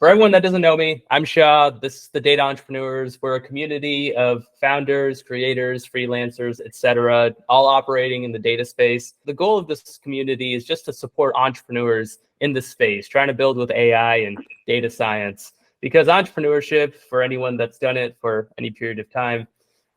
For everyone that doesn't know me, I'm Shaw. This is the Data Entrepreneurs. We're a community of founders, creators, freelancers, etc., all operating in the data space. The goal of this community is just to support entrepreneurs in this space, trying to build with AI and data science. Because entrepreneurship, for anyone that's done it for any period of time,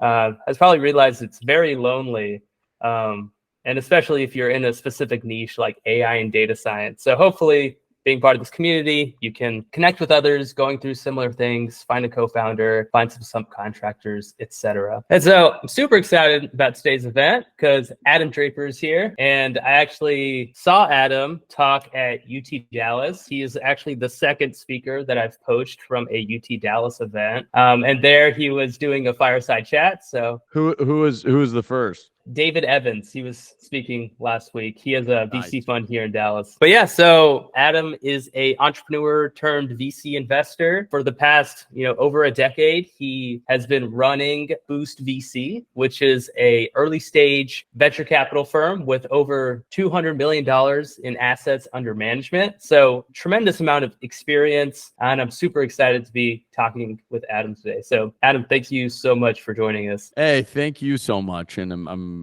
has probably realized it's very lonely. And especially if you're in a specific niche like AI and data science. So hopefully, being part of this community, you can connect with others going through similar things, find a co-founder, find some subcontractors, etc. And so I'm super excited about today's event because Adam Draper is here. And I actually saw Adam talk at UT Dallas. He is actually the second speaker that I've poached from a UT Dallas event. And there he was doing a fireside chat. So who was the first? David Evans. He was speaking last week. He has a VC fund here in Dallas. But yeah, so Adam is a entrepreneur turned VC investor. For the past, over a decade, he has been running Boost VC, which is a early stage venture capital firm with over $200 million in assets under management. So tremendous amount of experience. And I'm super excited to be talking with Adam today. So Adam, thank you so much for joining us. Hey, thank you so much. And I'm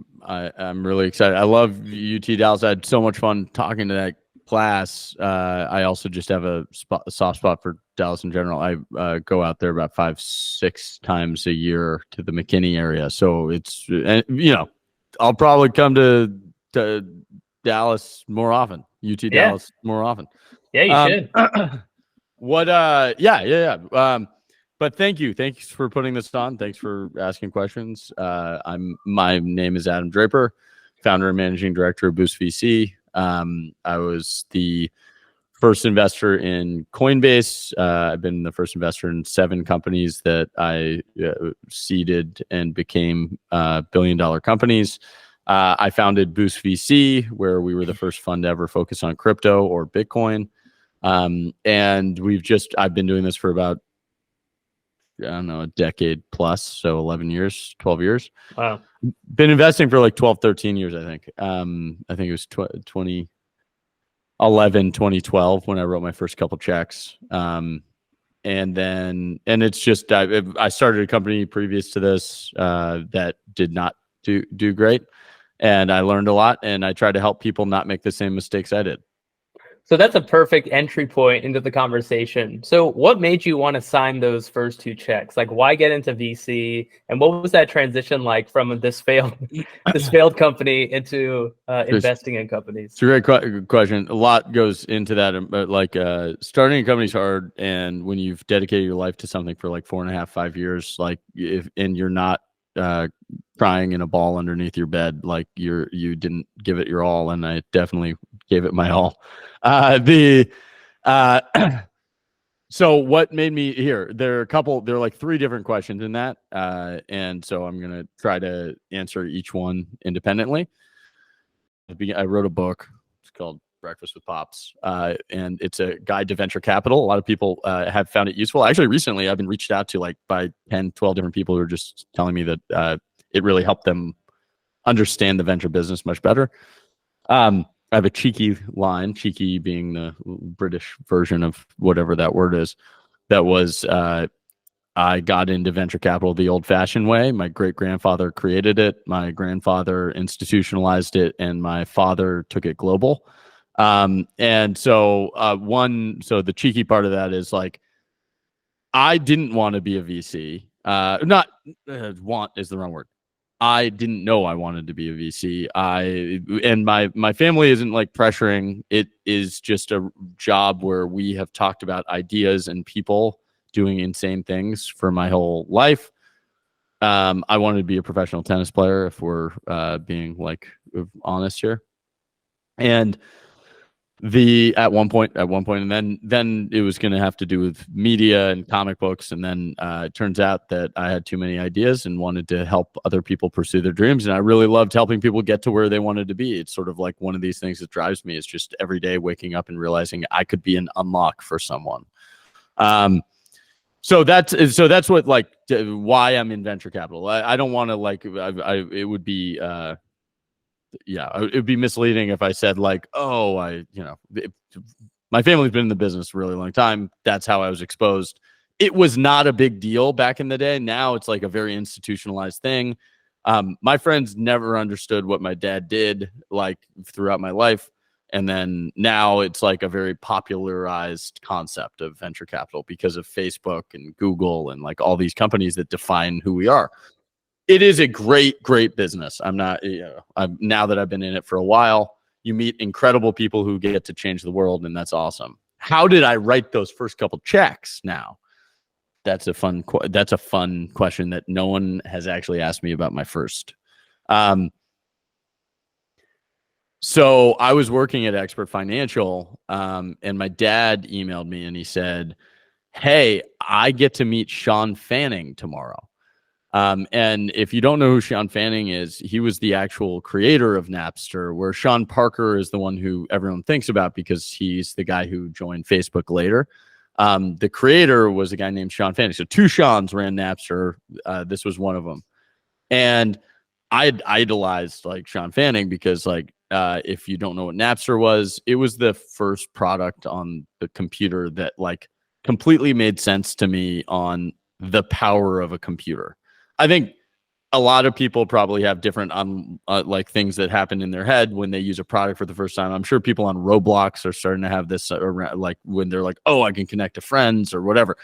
really excited. I love UT Dallas. I had so much fun talking to that class. I also just have a soft spot for Dallas in general. I go out there about 5-6 times a year to the McKinney area. So it's, I'll probably come to Dallas more often, Dallas more often. Yeah, you should. But thank you. Thanks for putting this on. Thanks for asking questions. My name is Adam Draper, founder and managing director of Boost VC. I was the first investor in Coinbase. I've been the first investor in 7 companies that I seeded and became billion-dollar companies. I founded Boost VC, where we were the first fund to ever focus on crypto or Bitcoin. And I've been doing this for about, a decade plus, so 11 years, 12 years. Wow. Been investing for like 12, 13 years, I think. I think it was 2011, 2012 when I wrote my first couple checks. And it's just, I started a company previous to this that did not do great. And I learned a lot, and I tried to help people not make the same mistakes I did. So that's a perfect entry point into the conversation. So what made you want to sign those first 2 checks? Like, why get into VC? And what was that transition like from this failed company into investing in companies? It's a great question. A lot goes into that. But starting a company is hard. And when you've dedicated your life to something for like 4.5, 5 years, and you're not crying in a ball underneath your bed, like you didn't give it your all, and I definitely gave it my all. So what made me here? There are like 3 different questions in that, and so I'm gonna try to answer each one independently. I wrote a book. It's called Breakfast with Pops, and it's a guide to venture capital. A lot of people have found it useful. Actually, recently I've been reached out to by 10, 12 different people who are just telling me that it really helped them understand the venture business much better. I have a cheeky line, cheeky being the British version of whatever that word is. That was, I got into venture capital the old-fashioned way. My great-grandfather created it. My grandfather institutionalized it, and my father took it global. So the cheeky part of that is I didn't want to be a VC. Want is the wrong word. I didn't know I wanted to be a VC. My family isn't pressuring. It is just a job where we have talked about ideas and people doing insane things for my whole life. I wanted to be a professional tennis player, if we're being honest here. And at one point, and then it was going to have to do with media and comic books. And then it turns out that I had too many ideas and wanted to help other people pursue their dreams. And I really loved helping people get to where they wanted to be. It's sort of like one of these things that drives me, is just every day waking up and realizing I could be an unlock for someone. So that's what why I'm in venture capital. I don't want to it would be it would be misleading if I said my family's been in the business a really long time. That's how I was exposed. It was not a big deal back in the day. Now it's like a very institutionalized thing. My friends never understood what my dad did like throughout my life. And then now it's like a very popularized concept of venture capital because of Facebook and Google and like all these companies that define who we are. It is a great, great business. I'm not, now that I've been in it for a while, you meet incredible people who get to change the world, and that's awesome. How did I write those first couple checks now? That's a fun question that no one has actually asked me about my first. So I was working at Expert Financial, and my dad emailed me and he said, "Hey, I get to meet Sean Fanning tomorrow." And if you don't know who Sean Fanning is, he was the actual creator of Napster, where Sean Parker is the one who everyone thinks about because he's the guy who joined Facebook later. The creator was a guy named Sean Fanning. So two Seans ran Napster. This was one of them. And I had idolized like Sean Fanning because like, if you don't know what Napster was, it was the first product on the computer that like completely made sense to me on the power of a computer. I think a lot of people probably have different like things that happen in their head when they use a product for the first time. I'm sure people on Roblox are starting to have this like when they're like, oh, I can connect to friends or whatever.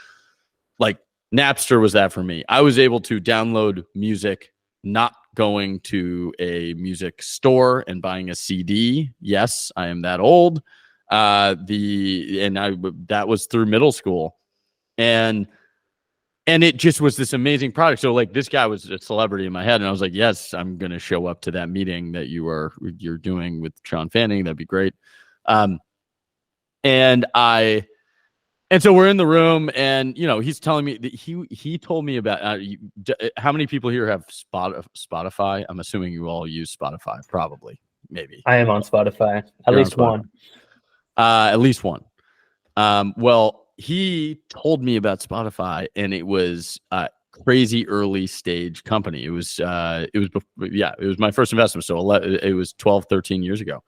Like Napster was that for me. I was able to download music, not going to a music store and buying a CD. Yes, I am that old. That was through middle school. And it just was this amazing product. So like this guy was a celebrity in my head. And I was like, yes, I'm going to show up to that meeting that you're doing with Sean Fanning. That'd be great. And so we're in the room and, you know, he's telling me that he told me about how many people here have Spotify. I'm assuming you all use Spotify, probably, maybe. I am on Spotify. At least one. At least one. Well, he told me about Spotify, and it was a crazy early stage company. It was my first investment. So it was 12, 13 years ago.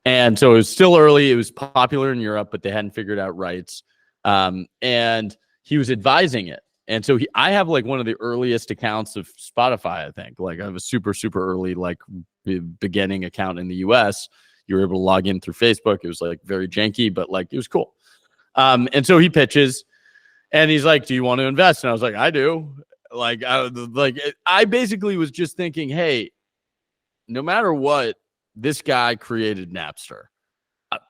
And so it was still early. It was popular in Europe, but they hadn't figured out rights. And he was advising it. And so I have like one of the earliest accounts of Spotify, I think. Like I have a super, super early, like beginning account in the US. You were able to log in through Facebook. It was like very janky, but like it was cool. And so he pitches and he's like, do you want to invest? And I was like, I do. I basically was just thinking, hey, no matter what, this guy created Napster.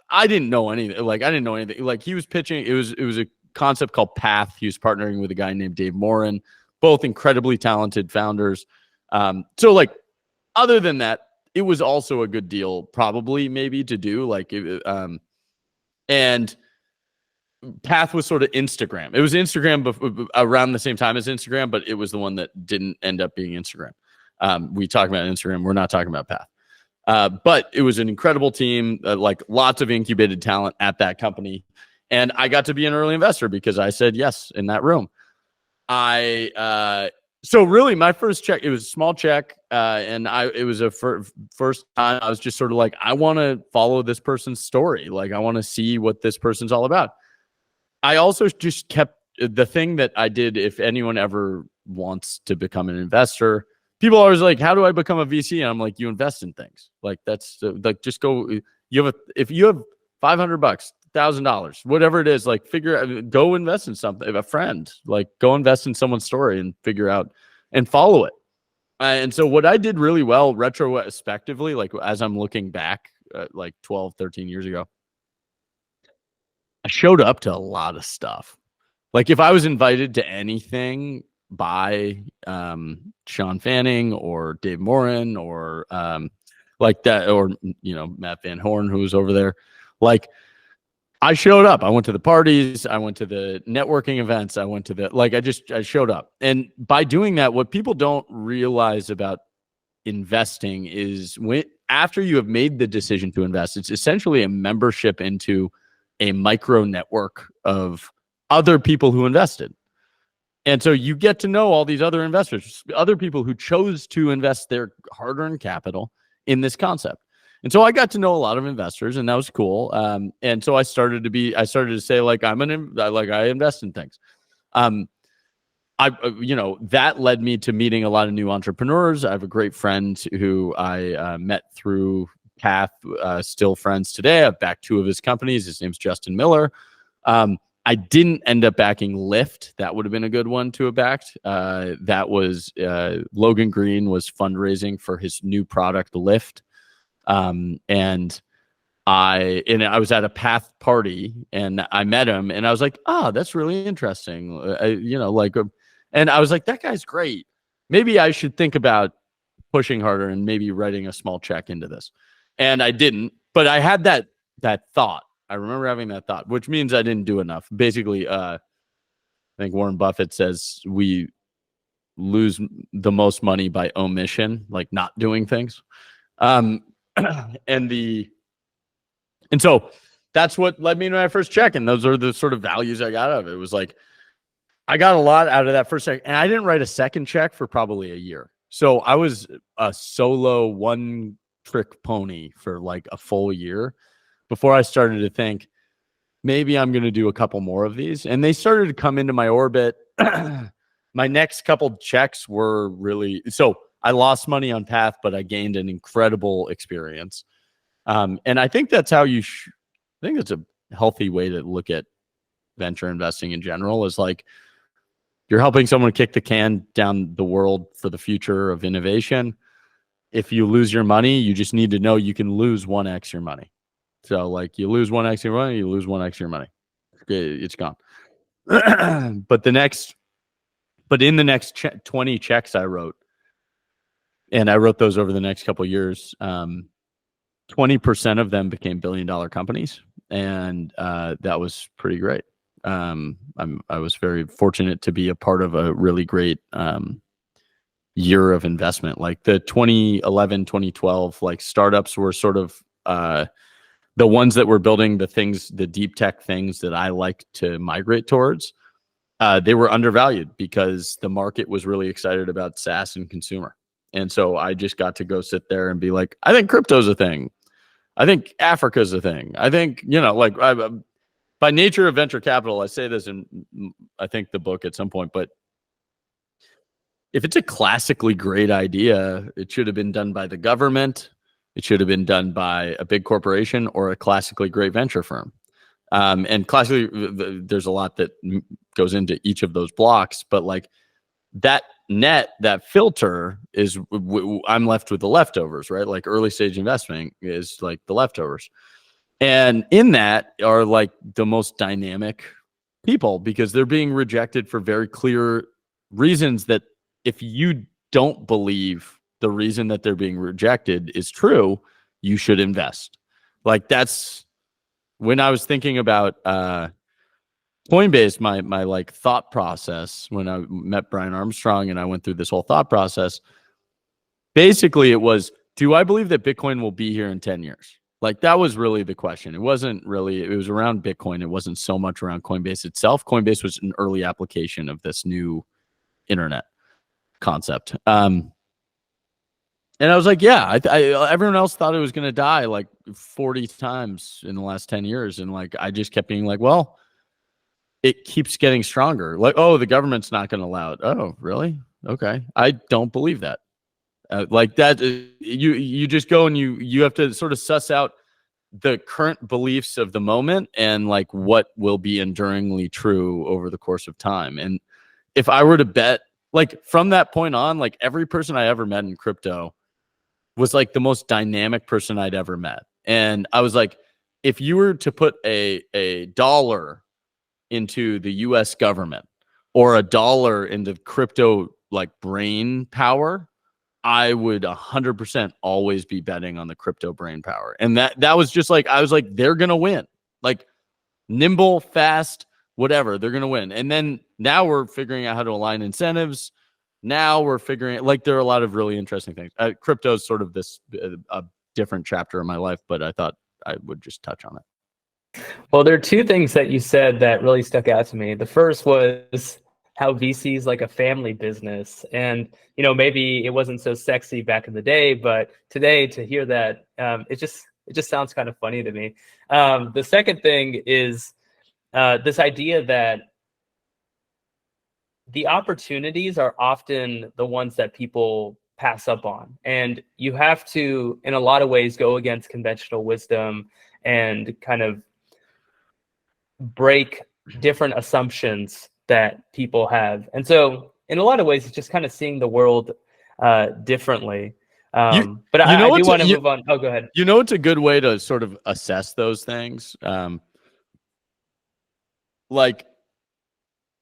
I didn't know anything. Like, I didn't know anything. Like he was pitching. It was a concept called Path. He was partnering with a guy named Dave Morin, both incredibly talented founders. So like, other than that, it was also a good deal, probably maybe to do and Path was sort of Instagram. It was Instagram around the same time as Instagram, but it was the one that didn't end up being Instagram. We talk about Instagram. We're not talking about Path. But it was an incredible team, like lots of incubated talent at that company. And I got to be an early investor because I said yes in that room. So really my first check, it was a small check. And it was a first time I was just sort of like, I want to follow this person's story. Like I want to see what this person's all about. I also just kept the thing that I did. If anyone ever wants to become an investor, people are always like, how do I become a VC? And I'm like, you invest in things. Like that's like, just go, if you have $500, $1,000, whatever it is, like go invest in something, a friend, like go invest in someone's story and figure out and follow it. And so what I did really well retrospectively, like as I'm looking back, like 12, 13 years ago, I showed up to a lot of stuff. Like if I was invited to anything by Sean Fanning or Dave Morin or like that, or Matt Van Horn, who was over there, like I showed up. I went to the parties, I went to the networking events, I showed up. And by doing that, what people don't realize about investing is after you have made the decision to invest, it's essentially a membership into a micro network of other people who invested. And so you get to know all these other investors, other people who chose to invest their hard-earned capital in this concept. And so I got to know a lot of investors, and that was cool. And so I started to say, like, I invest in things. That led me to meeting a lot of new entrepreneurs. I have a great friend who I met through Path, still friends today. I've backed 2 of his companies. His name's Justin Miller. I didn't end up backing Lyft. That would have been a good one to have backed. That was Logan Green was fundraising for his new product, Lyft. And I was at a Path party and I met him and I was like, oh, that's really interesting. And I was like, that guy's great. Maybe I should think about pushing harder and maybe writing a small check into this. And I didn't, but I had that thought. I remember having that thought, which means I didn't do enough. Basically, I think Warren Buffett says we lose the most money by omission, like not doing things. And so that's what led me to my first check. And those are the sort of values I got out of it. It was like, I got a lot out of that first check, and I didn't write a second check for probably a year. So I was a solo one-trick pony for like a full year before I started to think, maybe I'm going to do a couple more of these. And they started to come into my orbit. My next couple checks were so I lost money on Path, but I gained an incredible experience. And I think that's how I think it's a healthy way to look at venture investing in general, is like, you're helping someone kick the can down the world for the future of innovation. If you lose your money, you just need to know you can lose 1x your money. So like, you lose 1x your money, you lose 1x your money. It's gone. But in the next 20 checks I wrote, and I wrote those over the next couple of years, 20% of them became billion-dollar companies. And that was pretty great. I was very fortunate to be a part of a really great year of investment. Like the 2011, 2012, like startups were sort of the ones that were building the deep tech things that I like to migrate towards. They were undervalued because the market was really excited about SaaS and consumer. And so I just got to go sit there and be like, I think crypto's a thing. I think Africa's a thing. I think, by nature of venture capital, I say this in, I think, the book at some point, but if it's a classically great idea, it should have been done by the government. It should have been done by a big corporation or a classically great venture firm. And classically, there's a lot that goes into each of those blocks, but like that filter is, I'm left with the leftovers, right? Like early stage investing is like the leftovers. And in that are like the most dynamic people, because they're being rejected for very clear reasons that if you don't believe the reason that they're being rejected is true, you should invest. Like that's when I was thinking about Coinbase, my like thought process when I met Brian Armstrong and I went through this whole thought process. Basically, it was, do I believe that Bitcoin will be here in 10 years? Like that was really the question. It was around Bitcoin. It wasn't so much around Coinbase itself. Coinbase was an early application of this new internet concept. And I was like, yeah, everyone else thought it was going to die like 40 times in the last 10 years. And like, I just kept being like, well, it keeps getting stronger. Like, oh, the government's not going to allow it. Oh, really? Okay. I don't believe that. Like that, you just go and you have to sort of suss out the current beliefs of the moment and like what will be enduringly true over the course of time. And if I were to bet, like from that point on, like every person I ever met in crypto was like the most dynamic person I'd ever met. And I was like, if you were to put a dollar into the US government or a dollar into crypto like brain power, I would 100% always be betting on the crypto brain power. And that was just like, I was like, they're going to win. Like nimble, fast, whatever, they're going to win. And then now we're figuring out how to align incentives. Now we're figuring, like, there are a lot of really interesting things. Crypto is sort of this a different chapter of my life, but I thought I would just touch on it. Well, there are two things that you said that really stuck out to me. The first was how VC is like a family business. And, you know, maybe it wasn't so sexy back in the day, but today to hear that, it just sounds kind of funny to me. The second thing is this idea that the opportunities are often the ones that people pass up on. And you have to, in a lot of ways, go against conventional wisdom and kind of break different assumptions that people have. And so in a lot of ways, it's just kind of seeing the world differently. But I do want to move on. Oh, go ahead. You know, it's a good way to sort of assess those things. Like,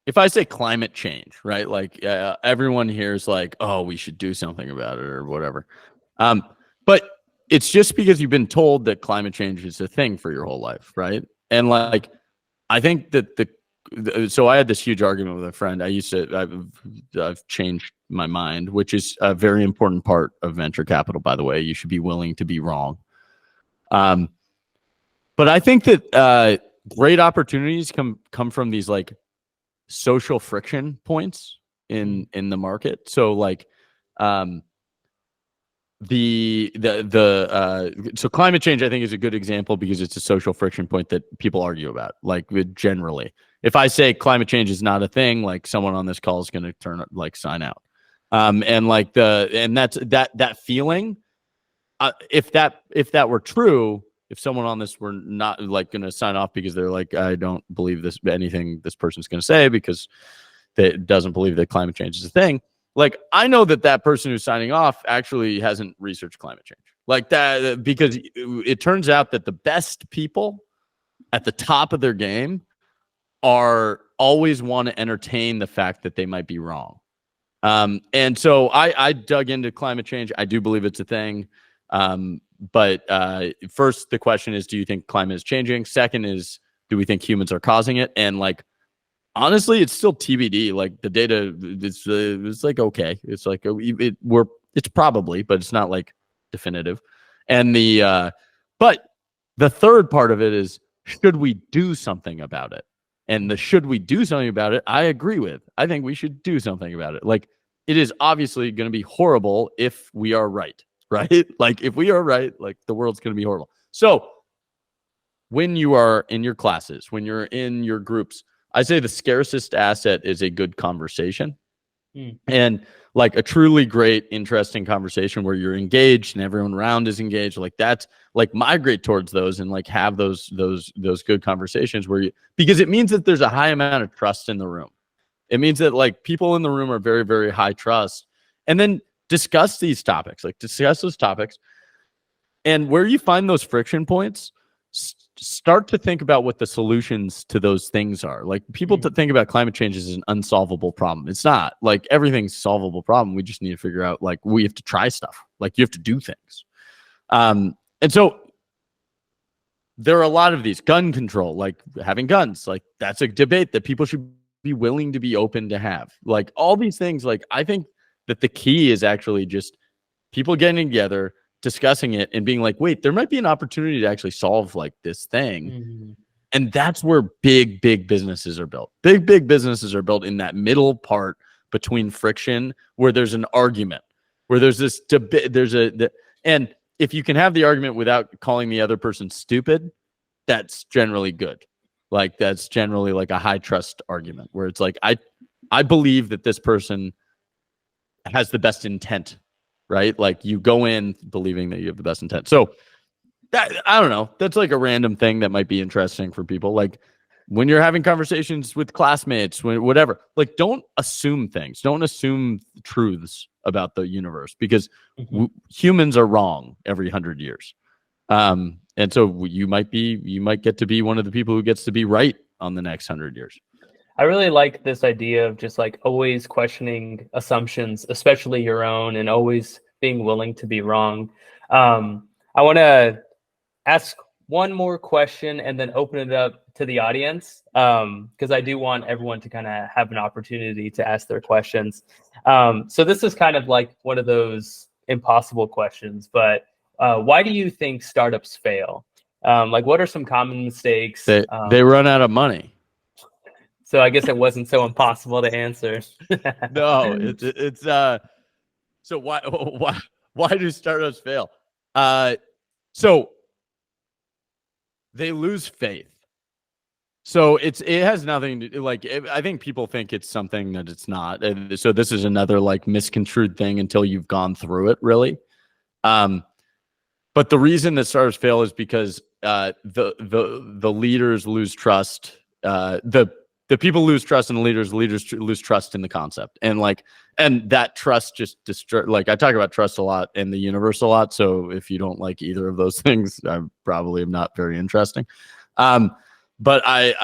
if I say climate change, right? Like everyone here is like, oh, we should do something about it or whatever. But it's just because you've been told that climate change is a thing for your whole life, right? And like, I think that so I had this huge argument with a friend. I've changed my mind, which is a very important part of venture capital, by the way. You should be willing to be wrong. But I think that great opportunities come from these like social friction points in the market. So like so climate change I think is a good example because it's a social friction point that people argue about. Like generally, if I say climate change is not a thing, like someone on this call is going to sign out. And like that's that feeling. If that were true, if someone on this were not like going to sign off because they're like, I don't believe anything this person's going to say because they doesn't believe that climate change is a thing. Like, I know that person who's signing off actually hasn't researched climate change like that, because it turns out that the best people at the top of their game are always want to entertain the fact that they might be wrong. And so I dug into climate change. I do believe it's a thing. But first, the question is, do you think climate is changing? Second is, do we think humans are causing it? And like, honestly, it's still TBD. Like the data, it's like, okay. It's like, it's probably, but it's not like definitive. And but the third part of it is, should we do something about it? And should we do something about it? I agree with. I think we should do something about it. Like, it is obviously going to be horrible if we are right. Right? Like, if we are right, like the world's going to be horrible. So when you are in your classes, when you're in your groups, I say the scarcest asset is a good conversation. And like a truly great, interesting conversation where you're engaged and everyone around is engaged. Like, that's like, migrate towards those and like have those good conversations because it means that there's a high amount of trust in the room. It means that like people in the room are very, very high trust. And then discuss these topics, like discuss those topics. And where you find those friction points, start to think about what the solutions to those things are. Like, people to think about climate change as an unsolvable problem. It's not. Like, everything's a solvable problem. We just need to figure out, like, we have to try stuff. Like, you have to do things. And so there are a lot of these. Gun control, like having guns, like that's a debate that people should be willing to be open to have. Like, all these things, like, I think that the key is actually just people getting together, discussing it, and being like, wait, there might be an opportunity to actually solve like this thing. And that's where big businesses are built. Big businesses are built in that middle part between friction, where there's an argument, where there's this debate, and if you can have the argument without calling the other person stupid, that's generally good. Like, that's generally like a high trust argument where it's like, I believe that this person has the best intent, right? Like, you go in believing that you have the best intent. So that, I don't know, that's like a random thing that might be interesting for people. Like, when you're having conversations with classmates, whatever, like, don't assume things. Don't assume truths about the universe, because humans are wrong every 100 years. And so you might get to be one of the people who gets to be right on the next 100 years. I really like this idea of just like always questioning assumptions, especially your own, and always being willing to be wrong. I want to ask one more question and then open it up to the audience, because I do want everyone to kind of have an opportunity to ask their questions. So this is kind of like one of those impossible questions, but why do you think startups fail? Like, what are some common mistakes? They run out of money. So I guess it wasn't so impossible to answer. No, it's so why do startups fail? So they lose faith. So it has nothing to like. I think people think it's something that it's not. And so this is another like misconstrued thing until you've gone through it, really. But the reason that startups fail is because the leaders lose trust. The people lose trust in the leaders. Leaders lose trust in the concept, and that trust just destroy. Like I talk about trust a lot in the universe a lot. So if you don't like either of those things, I probably am not very interesting. But I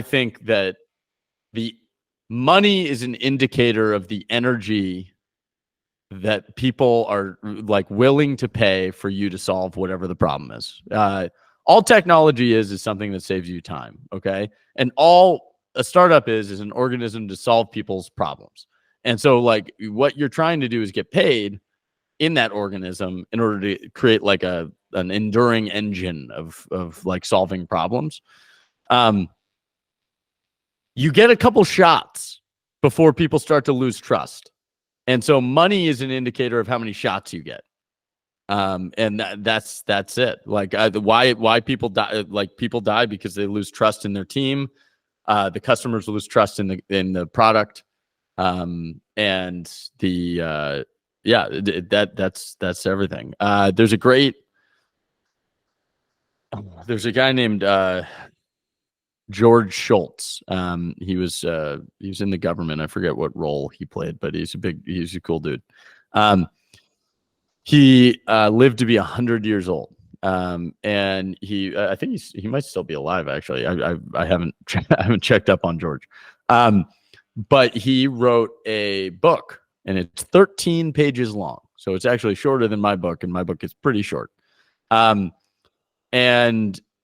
think that the money is an indicator of the energy that people are like willing to pay for you to solve whatever the problem is. All technology is something that saves you time. Okay. And all a startup is an organism to solve people's problems. And so like what you're trying to do is get paid in that organism in order to create like an enduring engine of like solving problems. You get a couple shots before people start to lose trust. And so money is an indicator of how many shots you get. And that's it. Like why people die, like people die because they lose trust in their team. The customers lose trust in the product. And that's everything. There's a guy named George Schultz. He was in the government. I forget what role he played, but he's a cool dude. He lived to be 100 years old. And I think he might still be alive. Actually, I haven't checked up on George. But he wrote a book, and it's 13 pages long. So it's actually shorter than my book, and my book is pretty short. And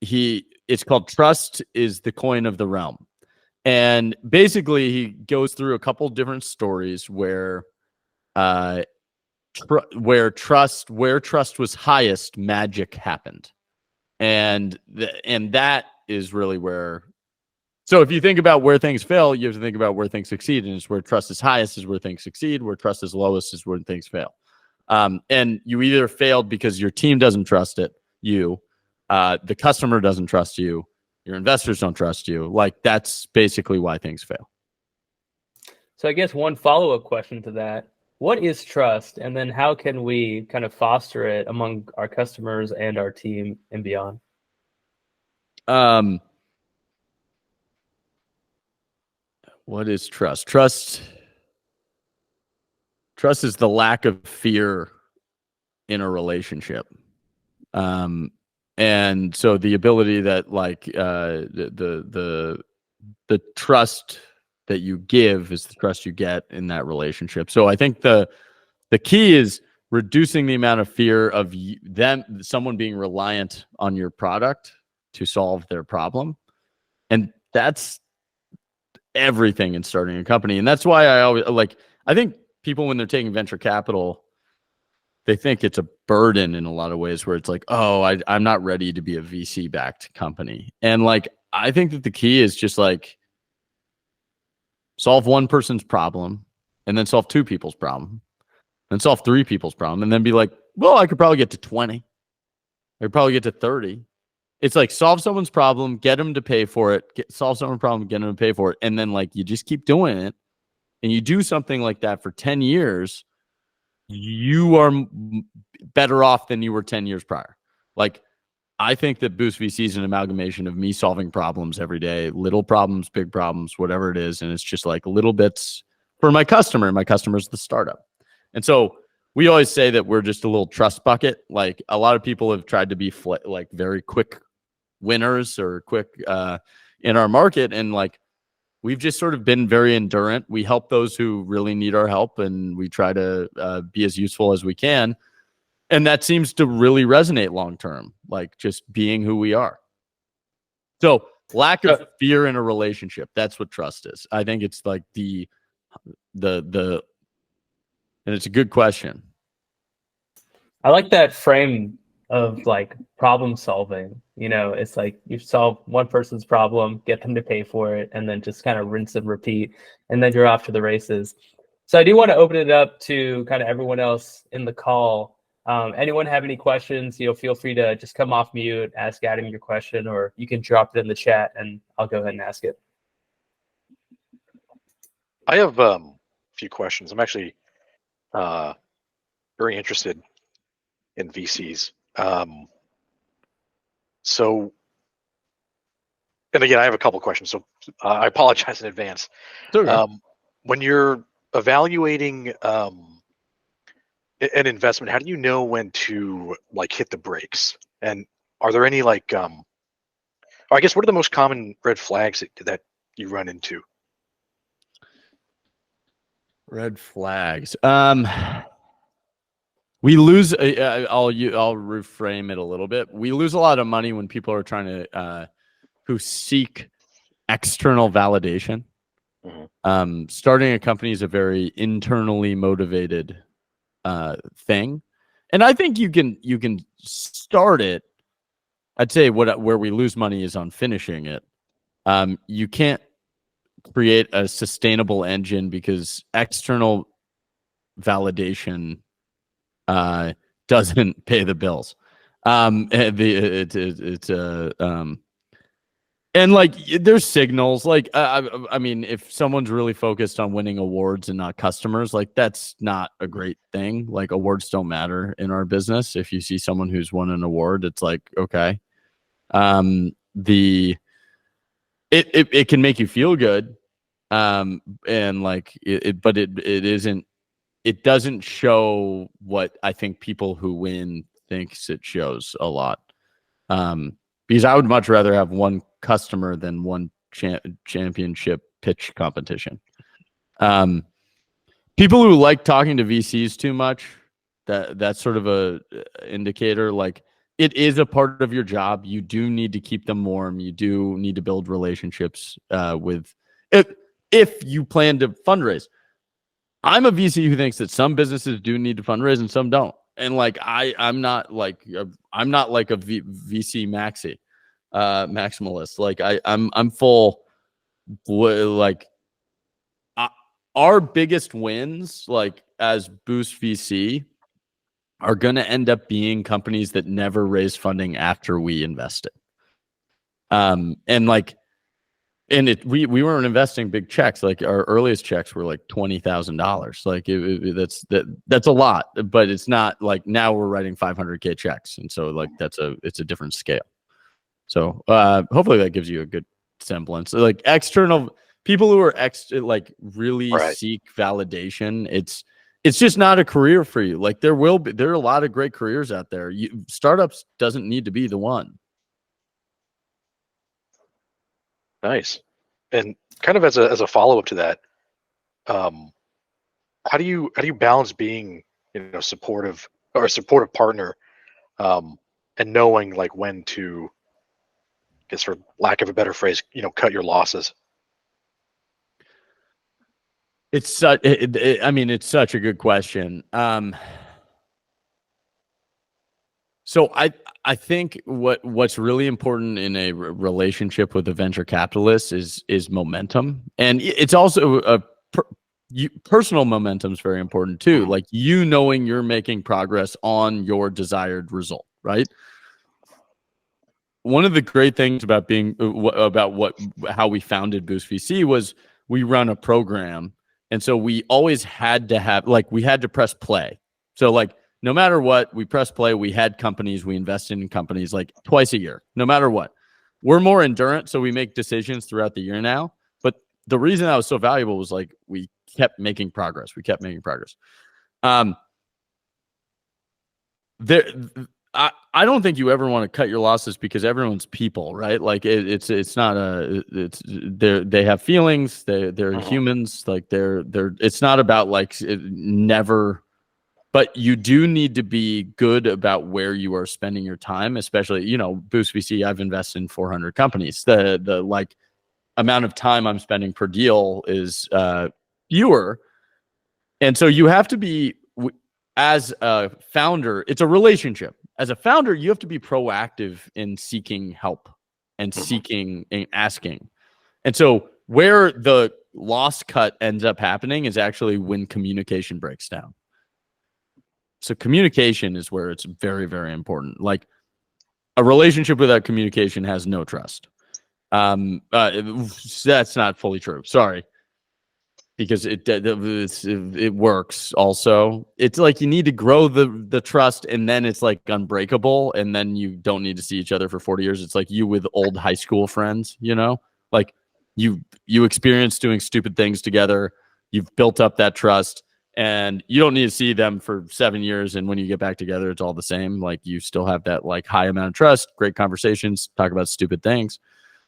it's called Trust is the Coin of the Realm. And basically he goes through a couple different stories where trust was highest, magic happened. And that is really where. So if you think about where things fail, you have to think about where things succeed. And it's where trust is highest is where things succeed. Where trust is lowest is where things fail. And you either failed because your team doesn't trust the customer doesn't trust you, your investors don't trust you. Like that's basically why things fail. So I guess one follow-up question to that, what is trust? And then how can we kind of foster it among our customers and our team and beyond? What is trust? Trust is the lack of fear in a relationship. And so the ability that like the trust that you give is the trust you get in that relationship. So I think the key is reducing the amount of fear of someone being reliant on your product to solve their problem. And that's everything in starting a company. And that's why I think people, when they're taking venture capital, they think it's a burden in a lot of ways where it's like, oh, I'm not ready to be a VC backed company. And like, I think that the key is just like solve one person's problem and then solve two people's problem and solve three people's problem. And then be like, well, I could probably get to 20. I could probably get to 30. It's like solve someone's problem, get them to pay for it, solve someone's problem, get them to pay for it. And then like, you just keep doing it and you do something like that for 10 years. You are better off than you were 10 years prior. Like, I think that Boost VC is an amalgamation of me solving problems every day, little problems, big problems, whatever it is. And it's just like little bits for my customer, and my customer's the startup. And so we always say that we're just a little trust bucket. Like a lot of people have tried to be like very quick winners or quick in our market. And like, we've just sort of been very endurant. We help those who really need our help, and we try to be as useful as we can. And that seems to really resonate long term, like just being who we are. So lack of fear in a relationship, that's what trust is. I think it's like the and it's a good question. I like that frame of like problem solving. You know, it's like you solve one person's problem, get them to pay for it, and then just kind of rinse and repeat, and then you're off to the races. So I do want to open it up to kind of everyone else in the call. Anyone have any questions? You know, feel free to just come off mute, ask Adam your question, or you can drop it in the chat, and I'll go ahead and ask it. I have a few questions. I'm actually very interested in VCs. So, and again, I have a couple questions, so I apologize in advance. Okay. When you're evaluating an investment, how do you know when to like hit the brakes? And are there any like, or I guess, what are the most common red flags that you run into? Red flags. We lose. I'll reframe it a little bit. We lose a lot of money when people are trying to who seek external validation. Mm-hmm. Starting a company is a very internally motivated thing, and I think you can start it. I'd say where we lose money is on finishing it. You can't create a sustainable engine because external validation doesn't pay the bills. And like there's signals like I mean, if someone's really focused on winning awards and not customers, like that's not a great thing. Like awards don't matter in our business. If you see someone who's won an award, it's like, okay. It can make you feel good. And like but it isn't, it doesn't show what I think people who win thinks it shows a lot. Because I would much rather have one customer than one championship pitch competition. People who like talking to VCs too much, that's sort of a indicator. Like it is a part of your job. You do need to keep them warm. You do need to build relationships with if you plan to fundraise. I'm a VC who thinks that some businesses do need to fundraise and some don't. And like I'm not like a VC maximalist. Like I'm full. Like our biggest wins, like as Boost VC, are going to end up being companies that never raise funding after we invested. And like. And we weren't investing big checks. Like our earliest checks were like $20,000. Like that's a lot, but it's not like now we're writing 500K checks, and so like it's a different scale. So hopefully that gives you a good semblance. Like external people who are like really seek validation. It's just not a career for you. Like there are a lot of great careers out there. Startups doesn't need to be the one. Nice. And kind of as a follow-up to that, how do you balance being, supportive or a supportive partner, and knowing like when to, I guess for lack of a better phrase, cut your losses? It's such it's such a good question. So I think what's really important in a relationship with a venture capitalist is momentum, and it's also personal momentum is very important too. Like knowing you're making progress on your desired result, right? One of the great things about how we founded Boost VC was we run a program, and so we always had to have we had to press play. So like. No matter what, we press play. We had companies. We invested in companies like twice a year, no matter what. We're more endurant, so we make decisions throughout the year now. But the reason that was so valuable was like we kept making progress. I don't think you ever want to cut your losses because everyone's people, right? Like it's not they have feelings. They're humans. Like it's not about like never. But you do need to be good about where you are spending your time, especially, Boost VC, I've invested in 400 companies. The like amount of time I'm spending per deal is fewer. And so you have to be, as a founder, it's a relationship. as a founder, you have to be proactive in seeking help and seeking and asking. And so where the loss cut ends up happening is actually when communication breaks down. So communication is where it's very, very important. Like a relationship without communication has no trust. That's not fully true. Sorry. Because it works also. It's like you need to grow the trust, and then it's like unbreakable, and then you don't need to see each other for 40 years. It's like you with old high school friends, you know? Like you experience doing stupid things together. You've built up that trust, and you don't need to see them for 7 years, and when you get back together, it's all the same. Like you still have that like high amount of trust, great conversations, talk about stupid things.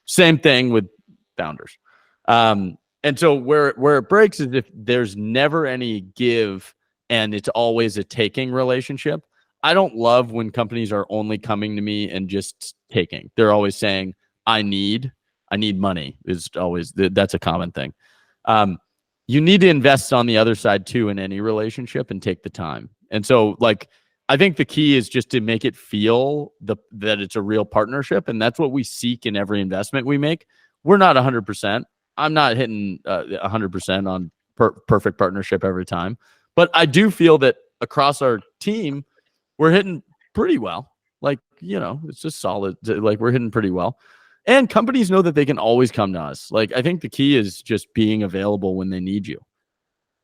Same thing with founders. And so where it breaks is if there's never any give and it's always a taking relationship. I don't love when companies are only coming to me and just taking. They're always saying, I need money is always, that's a common thing. You need to invest on the other side too in any relationship and take the time. And so like, I think the key is just to make it feel that it's a real partnership. And that's what we seek in every investment we make. We're not 100%. I'm not hitting 100% on perfect partnership every time, but I do feel that across our team, we're hitting pretty well. Like, you know, it's just solid. Like we're hitting pretty well. And companies know that they can always come to us. Like, I think the key is just being available when they need you.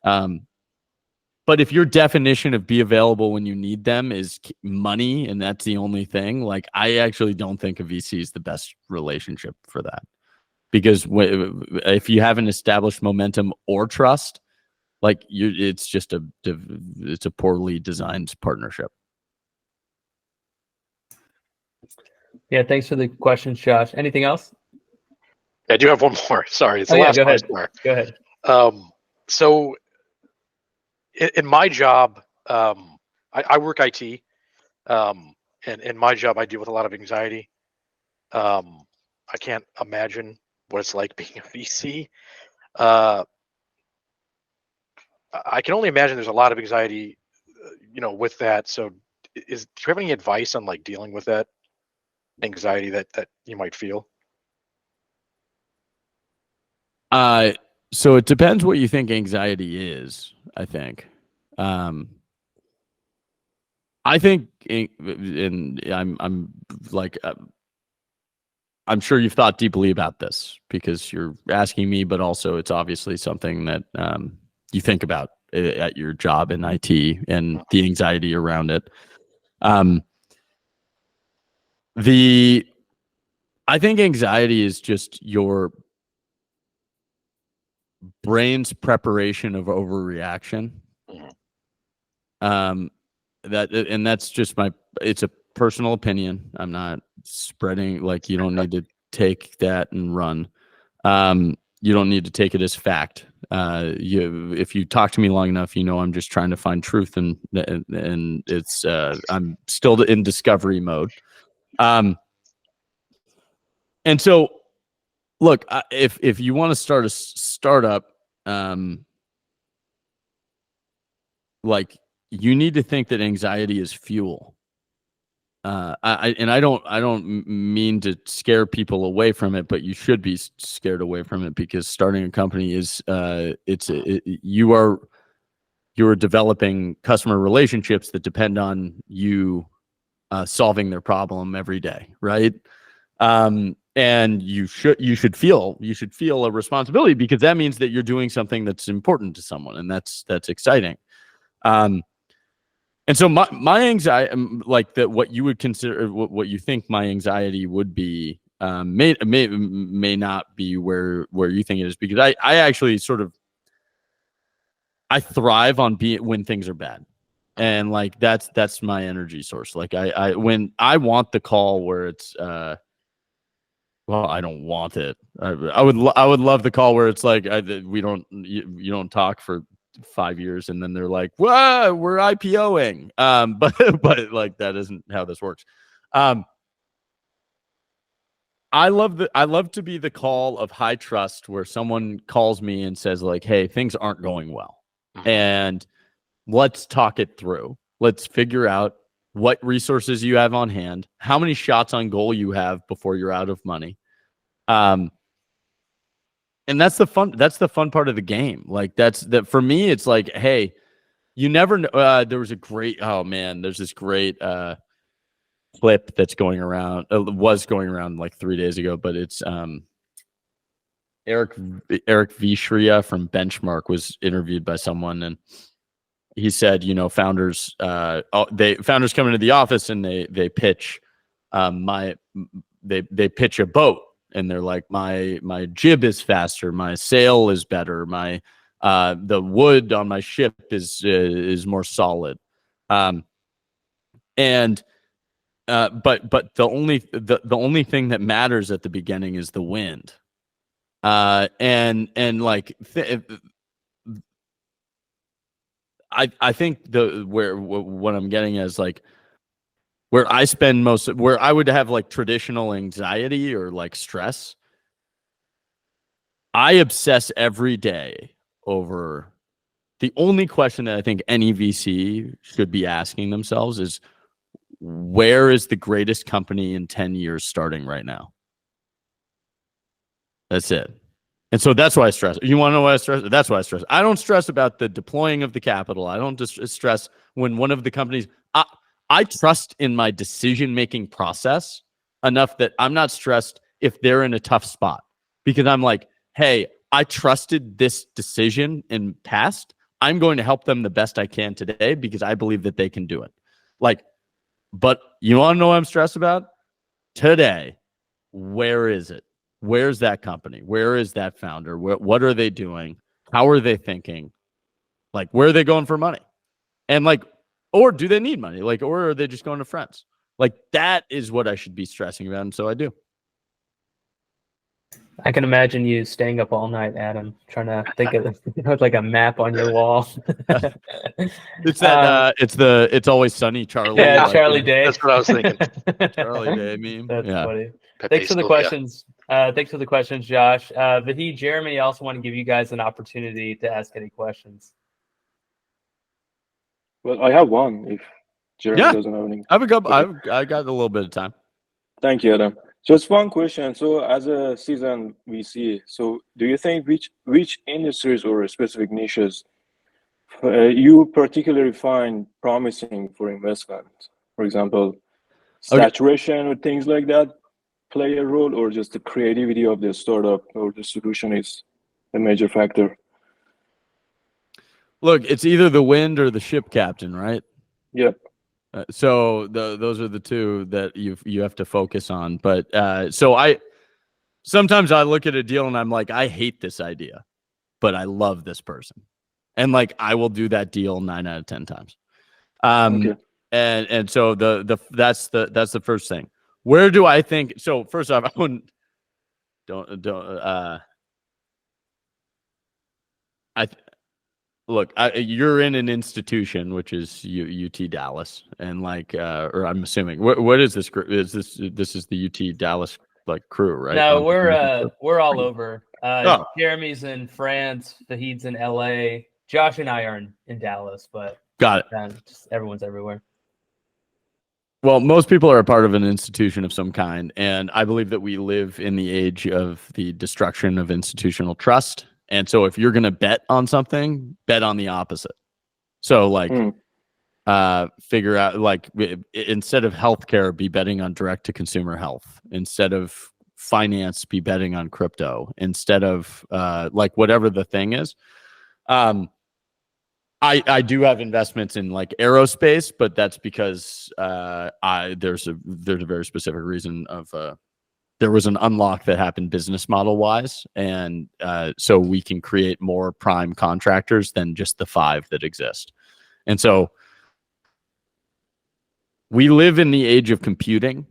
But if your definition of be available when you need them is money, and that's the only thing, like I actually don't think a VC is the best relationship for that. Because if you haven't established momentum or trust, like it's just it's a poorly designed partnership. Yeah, thanks for the questions, Josh. Anything else? I do have one more. Sorry, it's the last go ahead. part. Go ahead. So in my job, I work IT, and in my job, I deal with a lot of anxiety. I can't imagine what it's like being a VC. I can only imagine there's a lot of anxiety, with that. So do you have any advice on like dealing with that anxiety that you might feel? So it depends what you think anxiety is, I think. I think, and I'm like, I'm sure you've thought deeply about this because you're asking me, but also it's obviously something that you think about at your job in IT and the anxiety around it. I think anxiety is just your brain's preparation of overreaction. That's just it's a personal opinion. I'm not spreading, like, you don't need to take that and run. You don't need to take it as fact. If you talk to me long enough, I'm just trying to find truth, and it's I'm still in discovery mode. And so, look, if you want to start a startup, like, you need to think that anxiety is fuel. I don't mean to scare people away from it, but you should be scared away from it, because starting a company is you are developing customer relationships that depend on you solving their problem every day, right? And you should feel a responsibility, because that means that you're doing something that's important to someone, and that's exciting. And so my anxiety, like that, what you would consider, what you think my anxiety would be, may not be where you think it is, because I actually I thrive on when things are bad, and like that's my energy source. Like when I want the call where it's well, I don't want it. I would love the call where it's like you don't talk for 5 years, and then they're like, "Whoa, we're IPOing." But like, that isn't how this works. I love to be the call of high trust, where someone calls me and says like, "Hey, things aren't going well, and let's talk it through. Let's figure out what resources you have on hand, how many shots on goal you have before you're out of money. And that's the fun part of the game. Like that for me, it's like, hey, you never know. There was a great, oh man, there's this great clip that's going around, was going around like 3 days ago, but it's Eric Vishria from Benchmark was interviewed by someone, and he said, founders come into the office and they pitch they pitch a boat, and they're like, my jib is faster, my sail is better, my the wood on my ship is more solid, but the only thing that matters at the beginning is the wind. And like I think what I'm getting is like where I spend where I would have like traditional anxiety or like stress. I obsess every day over the only question that I think any VC should be asking themselves is, where is the greatest company in 10 years starting right now? That's it. And so that's why I stress. You want to know why I stress? That's why I stress. I don't stress about the deploying of the capital. I don't just stress when one of the companies, I trust in my decision-making process enough that I'm not stressed if they're in a tough spot, because I'm like, hey, I trusted this decision in past. I'm going to help them the best I can today because I believe that they can do it. Like, but you want to know what I'm stressed about? Today, where is it? Where's that company? Where is that founder? What are they doing? How are they thinking? Like, where are they going for money? And like, or do they need money? Like, or are they just going to friends? Like, that is what I should be stressing about. And so I do. I can imagine you staying up all night, Adam, trying to think of like a map on your wall. It's that it's Always Sunny, Charlie. Yeah, like, Charlie Day. That's what I was thinking. Charlie Day meme. That's funny. Pepe Thanks for the Sylvia. questions. Thanks for the questions, Josh. Vahid, Jeremy, I also want to give you guys an opportunity to ask any questions. Well, I have one if Jeremy Yeah. doesn't have any. I have a couple. Okay. I got a little bit of time. Thank you, Adam. Just one question. So as a seasoned VC, so do you think which industries or specific niches you particularly find promising for investment? For example, saturation or things like that play a role, or just the creativity of the startup or the solution is a major factor? Look, it's either the wind or the ship captain, right? Yeah. So those are the two that you have to focus on. But so sometimes I look at a deal and I'm like, I hate this idea, but I love this person, and like I will do that deal 9 out of 10 times. Okay. And so that's the first thing. Where do I think? So first off, I wouldn't look. You're in an institution, which is UT Dallas, and like, or I'm assuming, what is this? This is the UT Dallas like crew, right? No, we're all over. Oh. Jeremy's in France, Vahid's in LA, Josh and I are in Dallas, but Got it. just everyone's everywhere. Well, most people are a part of an institution of some kind, and I believe that we live in the age of the destruction of institutional trust. And so if you're going to bet on something, bet on the opposite. So like figure out, like, instead of healthcare, be betting on direct to consumer health. Instead of finance, be betting on crypto. Instead of like whatever the thing is. I do have investments in like aerospace, but that's because there's a very specific reason of there was an unlock that happened business model wise, and so we can create more prime contractors than just the 5 that exist. And so we live in the age of computing.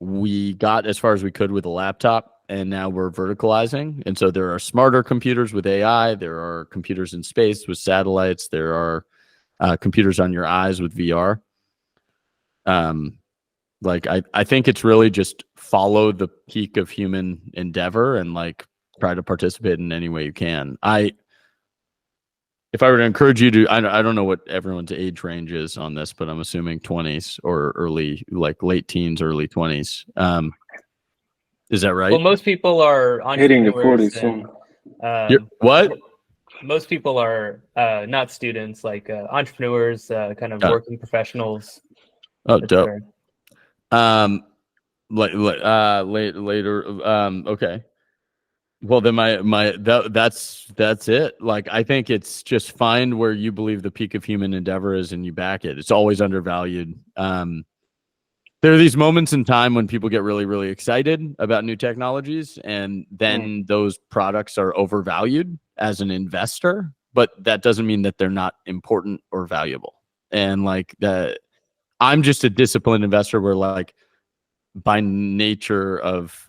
We got as far as we could with a laptop, and now we're verticalizing. And so there are smarter computers with AI. There are computers in space with satellites. There are computers on your eyes with VR. Like I think it's really just follow the peak of human endeavor and like try to participate in any way you can. if I were to encourage you to, I don't know what everyone's age range is on this, but I'm assuming 20s or early, like late teens, early 20s. Is that right? Well, most people are Hitting the entrepreneurs 40s soon. and What? most people are not students, like entrepreneurs, kind of Got it. working professionals. Oh, et dope. cetera. Later. Okay. Well, then that's it. Like, I think it's just find where you believe the peak of human endeavor is and you back it. It's always undervalued. There are these moments in time when people get really, really excited about new technologies, and then those products are overvalued as an investor, but that doesn't mean that they're not important or valuable. And like that, I'm just a disciplined investor where, like, by nature of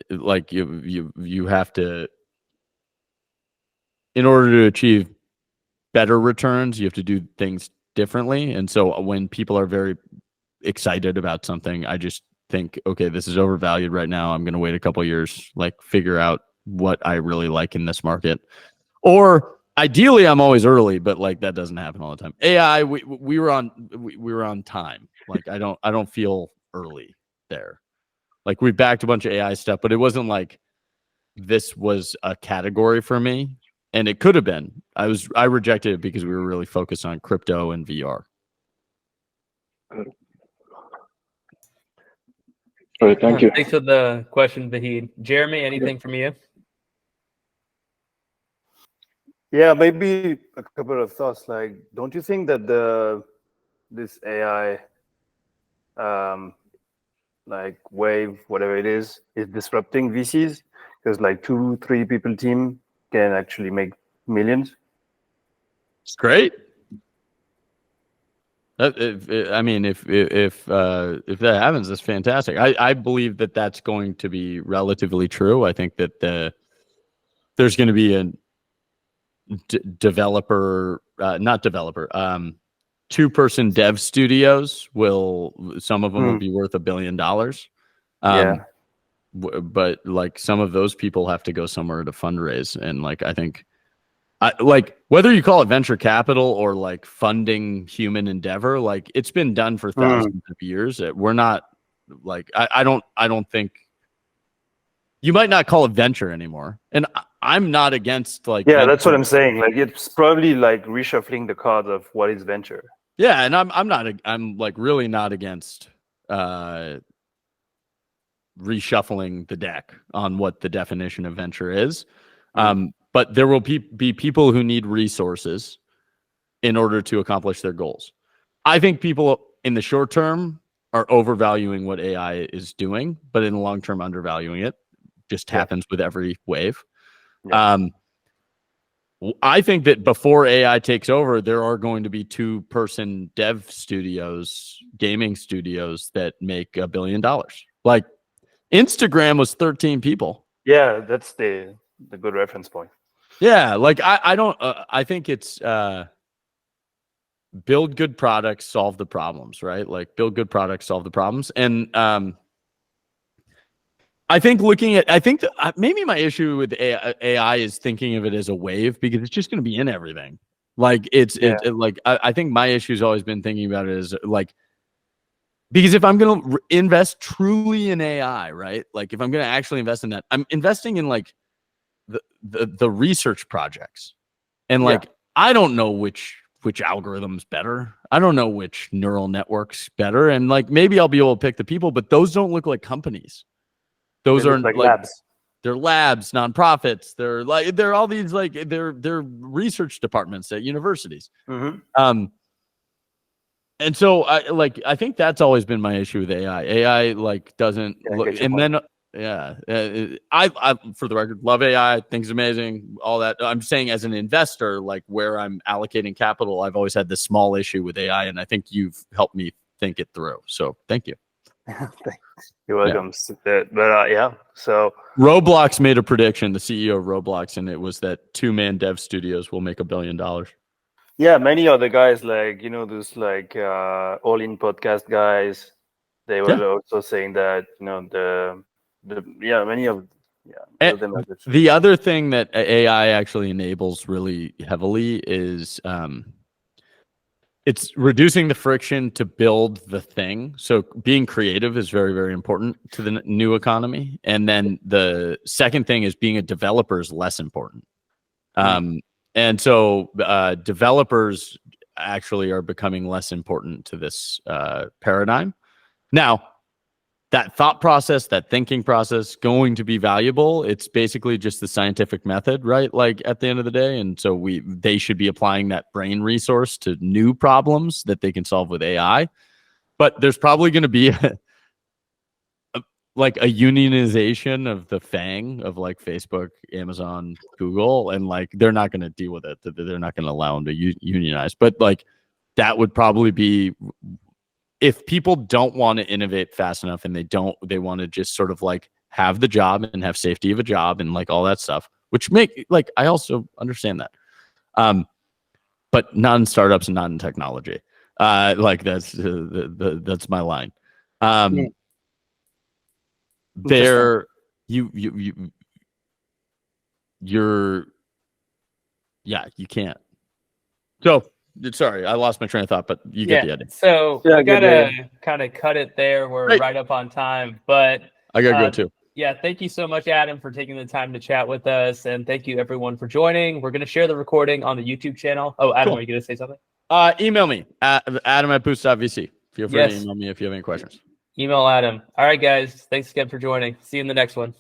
like you have to, in order to achieve better returns, you have to do things differently. And so when people are very excited about something, I just think, okay, this is overvalued right now. I'm going to wait a couple of years, like figure out what I really like in this market. Or ideally, I'm always early, but like that doesn't happen all the time. AI, we were on time. Like I don't feel early there. Like we backed a bunch of AI stuff, but it wasn't like this was a category for me. And it could have been. I rejected it because we were really focused on crypto and VR. All right, thank you. Thanks for the question, Vahid. Jeremy, anything from you? Yeah, maybe a couple of thoughts. Like, don't you think that this AI like wave, whatever it is disrupting VCs? Because like 2-3 people team can actually make millions. It's great. If that happens, that's fantastic. I believe that that's going to be relatively true. I think that there's going to be a two-person dev studios. Some of them will be worth $1 billion. Yeah. But like some of those people have to go somewhere to fundraise, and like I think, like whether you call it venture capital or like funding human endeavor, like it's been done for thousands of years. We're not like I don't think you might not call it venture anymore, and I'm not against like yeah, venture. that's what I'm saying. Like it's probably like reshuffling the cards of what is venture. Yeah, and I'm like really not against reshuffling the deck on what the definition of venture is. But there will be people who need resources in order to accomplish their goals. I think people in the short term are overvaluing what AI is doing, but in the long term, undervaluing it. Just happens with every wave. Yeah. I think that before AI takes over, there are going to be 2-person dev studios, gaming studios that make $1 billion. Like Instagram was 13 people. Yeah, that's the good reference point. Yeah, like I don't. I think it's build good products, solve the problems, right? Like build good products, solve the problems, and I think maybe my issue with AI is thinking of it as a wave because it's just going to be in everything. Like I think my issue has always been thinking about it as like, because if I'm going to invest truly in AI, right? Like if I'm going to actually invest in that, I'm investing in like the research projects, and like I don't know which algorithm's better. I don't know which neural network's better, and like maybe I'll be able to pick the people, but those don't look like companies. Those are like labs. They're labs, nonprofits. They're all these like they're research departments at universities. And so I think that's always been my issue with AI. AI like doesn't look, and then I for the record love AI. Think it's amazing. All that. I'm saying as an investor, like where I'm allocating capital, I've always had this small issue with AI, and I think you've helped me think it through. So thank you. You're welcome. So Roblox made a prediction, the CEO of Roblox, and it was that 2-man dev studios will make $1 billion. Yeah, many other guys, like those like all in podcast guys, they were also saying that many of Yeah. And Build them as a- the other thing that AI actually enables really heavily is it's reducing the friction to build the thing. So being creative is very, very important to the new economy. And then the second thing is being a developer is less important. And so developers actually are becoming less important to this paradigm. Now, that thought process, that thinking process, going to be valuable. It's basically just the scientific method, right? Like at the end of the day, and so they should be applying that brain resource to new problems that they can solve with AI. But there's probably going to be like a unionization of the FANG of like Facebook, Amazon, Google, and like they're not going to deal with it. They're not going to allow them to unionize. But like that would probably be. If people don't want to innovate fast enough and they want to just sort of like have the job and have safety of a job and like all that stuff, which I also understand that. But not in startups and not in technology. Like that's my line. You're you can't. So sorry, I lost my train of thought, but you get the idea. So Yeah, we good, gotta kind of cut it there. We're right up on time, but I gotta go too. Yeah, thank you so much, Adam, for taking the time to chat with us, and thank you everyone for joining. We're gonna share the recording on the YouTube channel. Oh, Adam, Cool. are you gonna say something? Email me at adam@boost.vc. Feel free to email me if you have any questions. Email Adam. All right, guys. Thanks again for joining. See you in the next one.